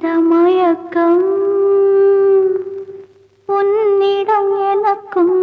ஒருவித மயக்கம் உன்னிடம் எனக்கும்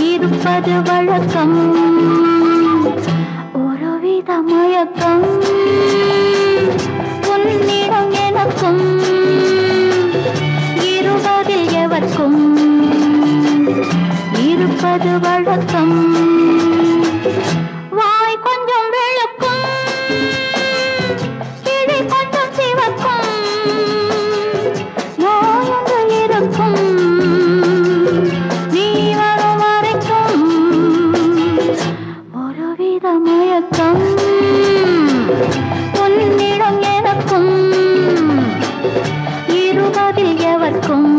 இருப்பது வழக்கம் ஒருவித மயக்கம் உன்னிடம் எனக்கும் இருவதில் எவர்க்கும் இருப்பது வழக்கம் வாய் கொஞ்சம் வெளுக்கும் கிளி கொஞ்சம் சிவக்கும் நோயொன்று இருக்கும் மயக்கம் உன்னிடம் எனக்கும் இருவதில் எவர்க்கும்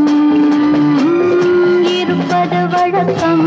இருப்பது வழக்கம்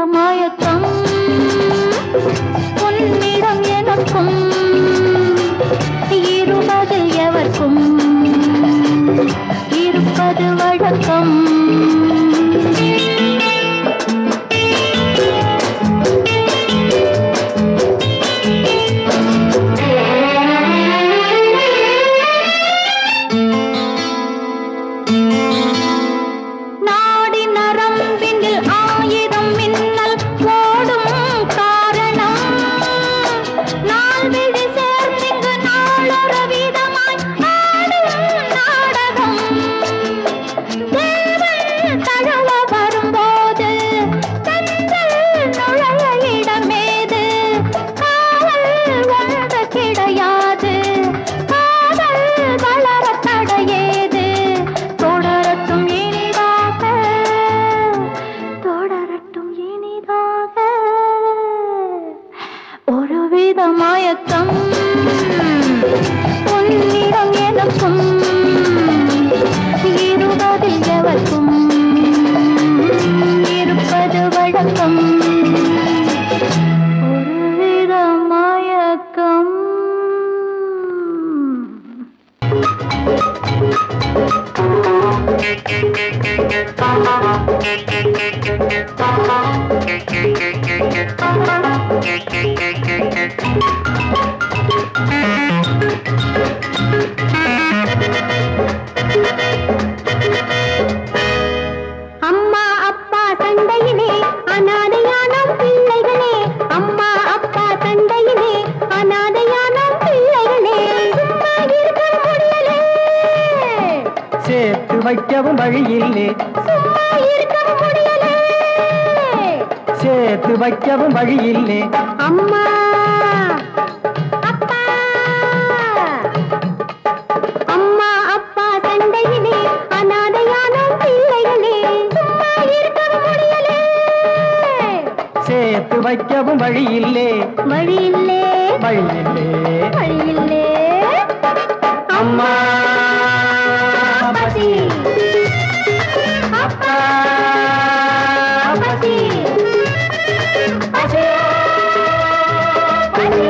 மயக்கம் உன்னிடம் எனக்கும் இருவதில் எவர்க்கும் இருப்பது வழக்கம் மயக்கம் உன்னிடம் எனக்கும் இருவதில் எவர்க்கும் இருப்பது வழக்கம் ஒருவித மயக்கம் அம்மா அப்பா சண்டையிலே அநாதையான பிள்ளைகளே அம்மா அப்பா சண்டையிலே அநாதையான பிள்ளைகளே சும்மா இருக்க முடியலே சேர்த்து வைக்கவும் வழியில்லே சும்மா இருக்க முடியலே சேர்த்து வைக்கவும் வழியில்லே அம்மா போகும் வழி இல்லே வழி இல்லே வழி இல்லே வழி இல்லே அம்மா பசி அப்பா பசி பசி பசி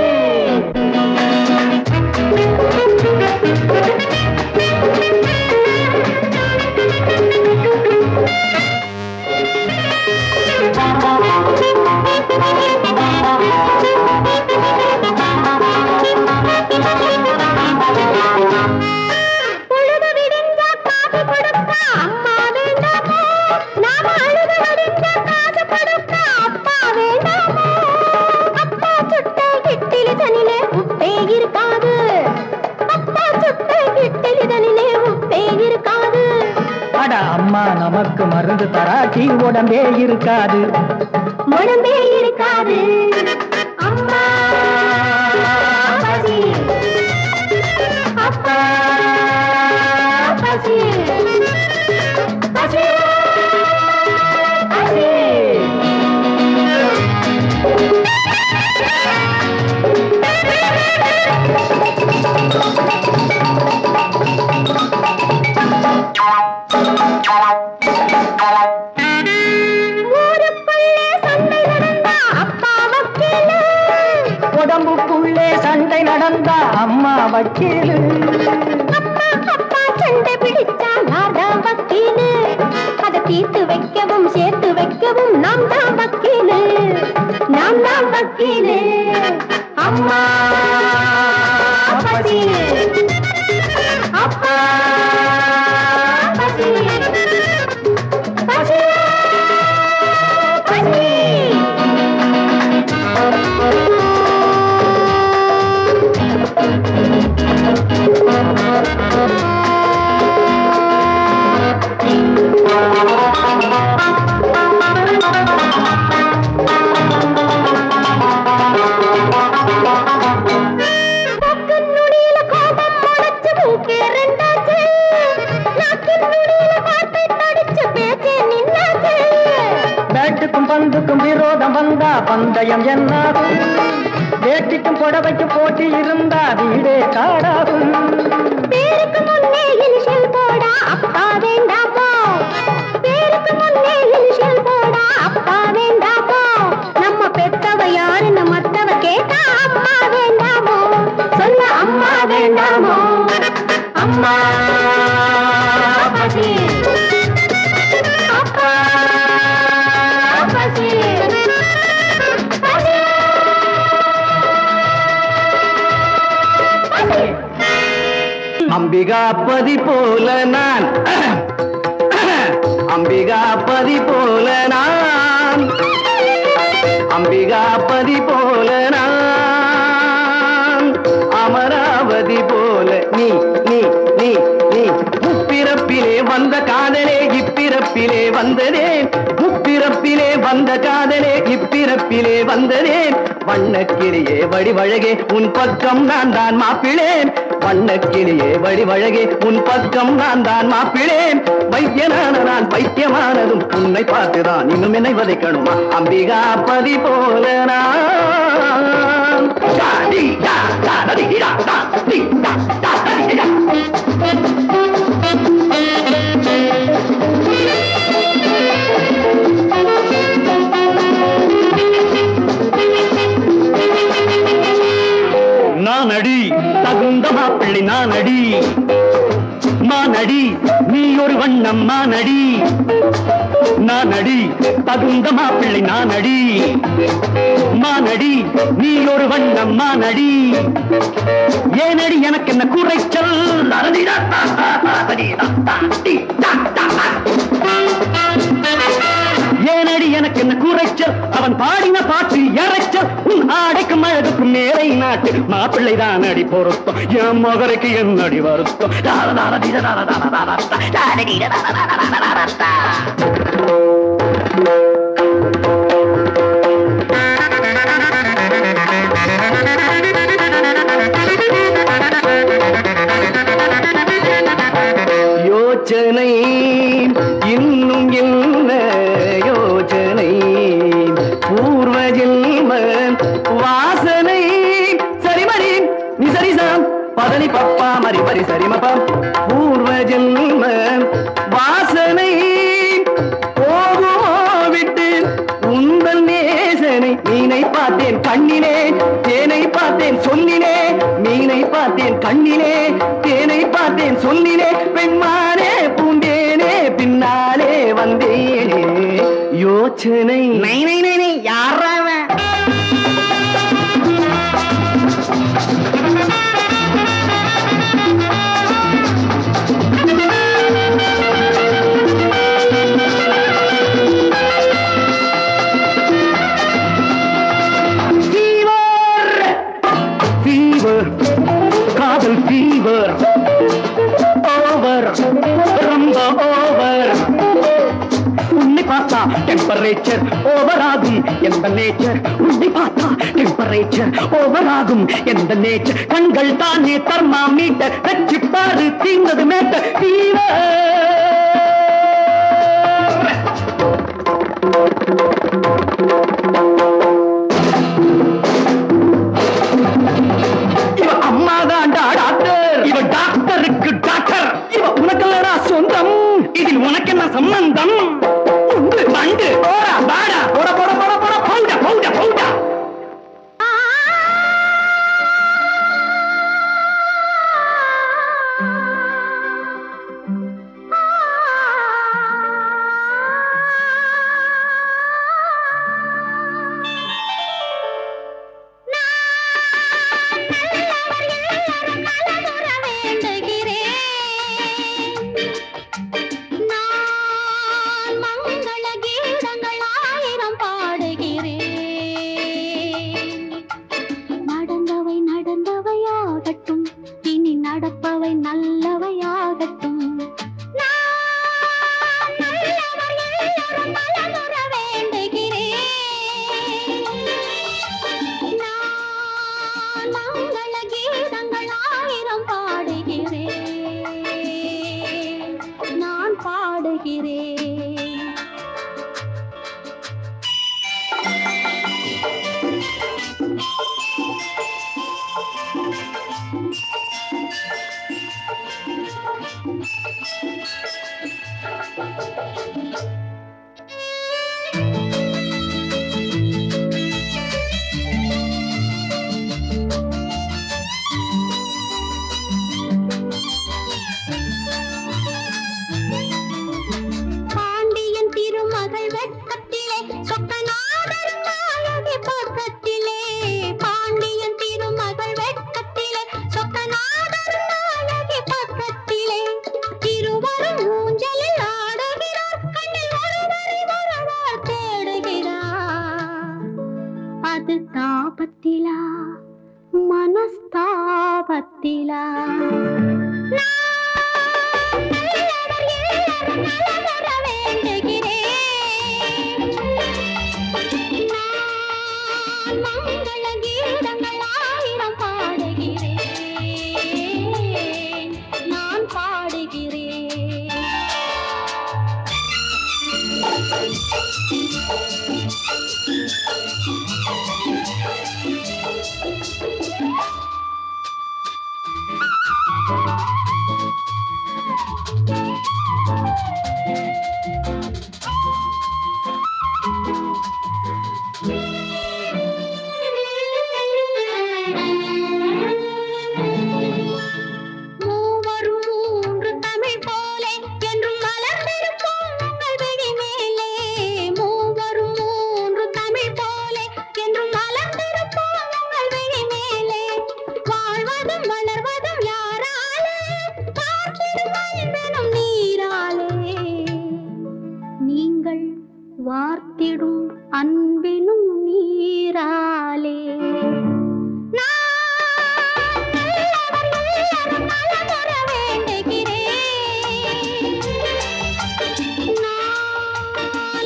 அம்மா நமக்கு மருந்து தராட்டி உடம்பே இருக்காது உடம்பே இருக்காது அம்மா பசி அப்பா பசி பசி பசி உடம்புக்குள்ளே சண்டை நடந்தா அம்மா வக்கீலு அப்பா சண்டை பிடிச்சா நான் வக்கீலு அதை தீர்த்து வைக்கவும் சேர்த்து வைக்கவும் நாம் தான் வக்கீலு நாம் தான் வக்கீலு அம்மா பசி அப்பா பசி பசி பசி பந்துக்கும் விரோதம் வந்தா பந்தயம் என்னாகும் வேட்டிக்கும் புடவைக்கும் போட்டி இருந்தா வீடே காடாகும் பேருக்கு முன்னே இனிஷியல் போடா அப்பா வேண்டாமோ பேருக்கு முன்னே இனிஷியல் போடா அப்பா வேண்டாமோ நம்ம பெத்தவ யாருன்னு மத்தவ கேட்டா அம்மா வேண்டாமோ சொல்ல அம்மா வேண்டாமோ அம்மா பசி அப்பா பசி பசி பசி அம்பிகாபதி போல நான் அம்பிகாபதி போல நான் அம்பிகாபதி போல நான் அமராவதி போல நீ நீ நீ நீ முப்பிறப்பிலே வந்த காதலே இப்பிறப்பிலே வந்ததே முப்பிறப்பிலே வந்த காதலே இப்பிறப்பிலே வந்ததே வண்ணக்கிளியே வடிவழகே உன் பக்கம் நான் தான் மாப்பிளேன் வண்ணக்கிளியே வடிவழகே உன் பக்கம் நான் தான் மாப்பிளேன் வைத்தியனான நான் பைத்தியமானதும் உன்னை பார்த்துதான் இன்னும் என்னை வதைக்கணுமா அம்பிகாபதி போல நான் நானடி தகுந்த மாப்பிள்ளை நானடி மானடி நீ ஒரு வண்ணம் மானடி நானடி தகுந்த மாப்பிள்ளை நானடி மானடி நீ ஒரு வண்ணம் மானடி ஏனடி எனக்கு என்ன குறைச்சல் ஏனடி எனக்கு என்ன குறைச்சல் அவன் பாடின பாட்டு இறைச்சல் உன் ஆடைக்கும் அழகுக்கும் மேலை நாட்டு மாப்பிள்ளை தான் அடி பொருத்தம் என் மகரைக்கு என்னடி வருத்தம் யோசனை இன்னும் என்ன யோசனை பூர்வ ஜென்ம சரிசாம் பதனி பப்பா மரி மரி சரிமபம் பூர்வ ஜென்ம வாசனை போகுமோ விட்டு உந்தன் நேசனை மீனை பார்த்தேன் கண்ணிலே தேனை பார்த்தேன் சொல்லிலே மீனை பார்த்தேன் கண்ணிலே தேனை பார்த்தேன் சொல்லிலே பெண்மானே பூந்தேனே பின்னாலே வந்தேனே யோசனை நை நை நை நை யாரா அவன்? ஃபீவர் காதல் ஃபீவர் ஓவர் ரொம்ப ஓவர் உன்னை பார்த்தா டெம்பரேச்சர் ஓவர் ஆகும் எந்த நேச்சர் உன்னை பார்த்தா டெம்பரேச்சர் ஓவர் ஆகும் எந்த நேச்சர் கண்கள் தானே தர்மா மீட்டர் வச்சு பாரு தீர்ந்தது மேட்டர் ஃபீவர் இவ அம்மாதான்டா டாக்டர் இவ டாக்டருக்கு டாக்டர் இவ உனக்கல்லடா சொந்தம் இதில் உனக்கு என்ன சம்பந்தம் உண்டு வண்டு போடா பாடா போட போட போட போட பௌடா பௌடா பௌடா நடப்பவை நல்லவையாகட்டும் மங்கள கீதங்கள் ஆயிரம் பாடுகிறேன் நான் பாடுகிறேன் பாண்டியன் திருமகள் வெட்கத்திலே சொக்கநாதர் நாயகி பக்கத்திலே பாண்டியன் திருமகள் வெட்கத்திலே சொக்கநாதர் நாயகி பக்கத்திலே இருவரும் ஊஞ்சலில் ஆடுகிறார் கண்ணில் ஒருவரை ஒருவர் தேடுகிறார் அது தாபத்திலா மனஸ்தாபத்திலா மங்கள கீதங்கள் ஆயிரம் பாடுகிறேன் நான் பாடுகிறேன் மூவரும் மூன்று தமிழ் போலே என்றும் மலர்ந்திருக்கும் உங்கள் விழி மேலே மூவரும் மூன்று தமிழ் போலே என்றும் மலர்ந்திருக்கும் உங்கள் விழி மேலே வாழ்வதும் வளர்வதும் யாராலே பார்த்திடும் அன்பெனும் நீராலே நீங்கள் வார்த்திடும் அன்பினும் நீராலே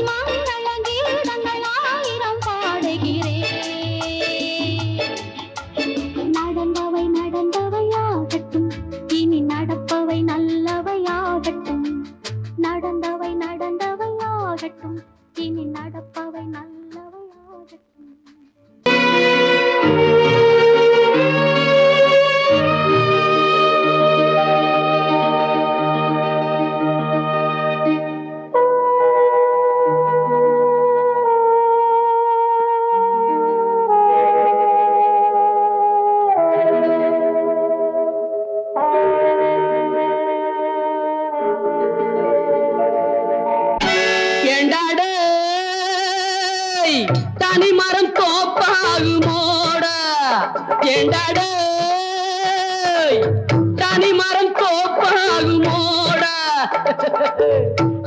மங்கள கீதங்கள் ஆயிரம் பாடுகிறேன் நடந்தவை நடந்தவையாகட்டும் இனி நடப்பவை நல்லவையாகட்டும் நடந்தவை நடந்தவையாகட்டும் இனி நடப்பவை நல்லவையாகட்டும் ஏண்டாடே தனி மரம் தோப்பாகுமோடா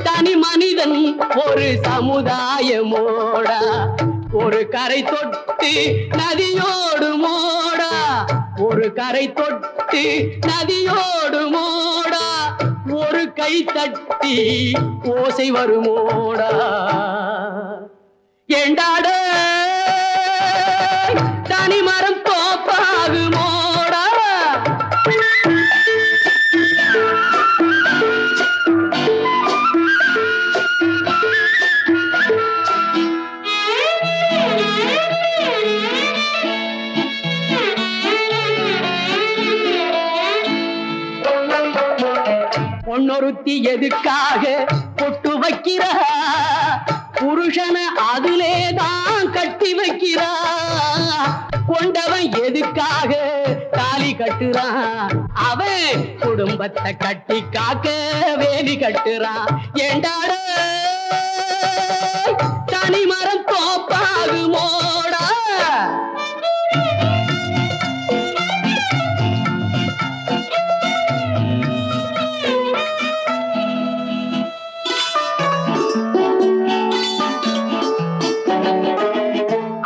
தனி மனிதன் ஒரு சமுதாயமோடா ஒரு கரை தொட்டு நதியோடு மோடா ஒரு கரை தொட்டு நதியோடு மோடா ஒரு கை தட்டி ஓசை வருமோடா ஏண்டாடே தனி மரம் தோப்பாகுமோடா பொன்னொருத்தி எதுக்காக பொட்டு வைக்கிறா புருஷனை அதிலேதான் கட்டி வைக்கிறா கொண்டவன் எதுக்காக தாலி கட்டுறான் அவன் குடும்பத்தை கட்டி காக்க வேலி கட்டுறான் ஏண்டாட தனி மரம் தோப்பாகுமோடா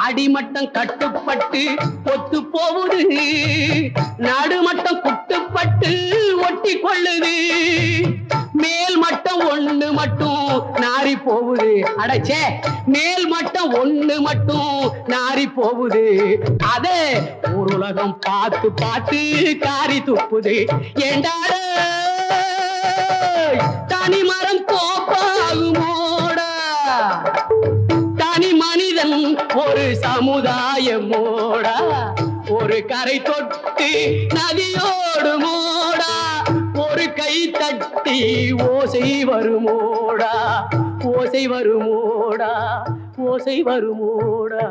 அடிமட்டம் கட்டுப்பட்டு ஒத்து போகுது நடுமட்டம் குட்டுப்பட்டு ஒட்டி கொள்ளுது மேல் மட்டம் ஒண்ணு மட்டும் நாரி போகுது அடச்சே மேல் மட்டம் ஒண்ணு மட்டும் நாரி போகுது அதே ஒரு உலகம் பார்த்து பார்த்து காரி துப்புது ஏண்டாட தனி மரம் தோப்பாகுமோடா தனி மனிதன் ஒரு சமுதாயமோடா ஒரு கரை தொட்டு நதியோடு மோடா ஒரு கை தட்டி ஓசை வருமோடா ஓசை வருமோடா ஓசை வருமோடா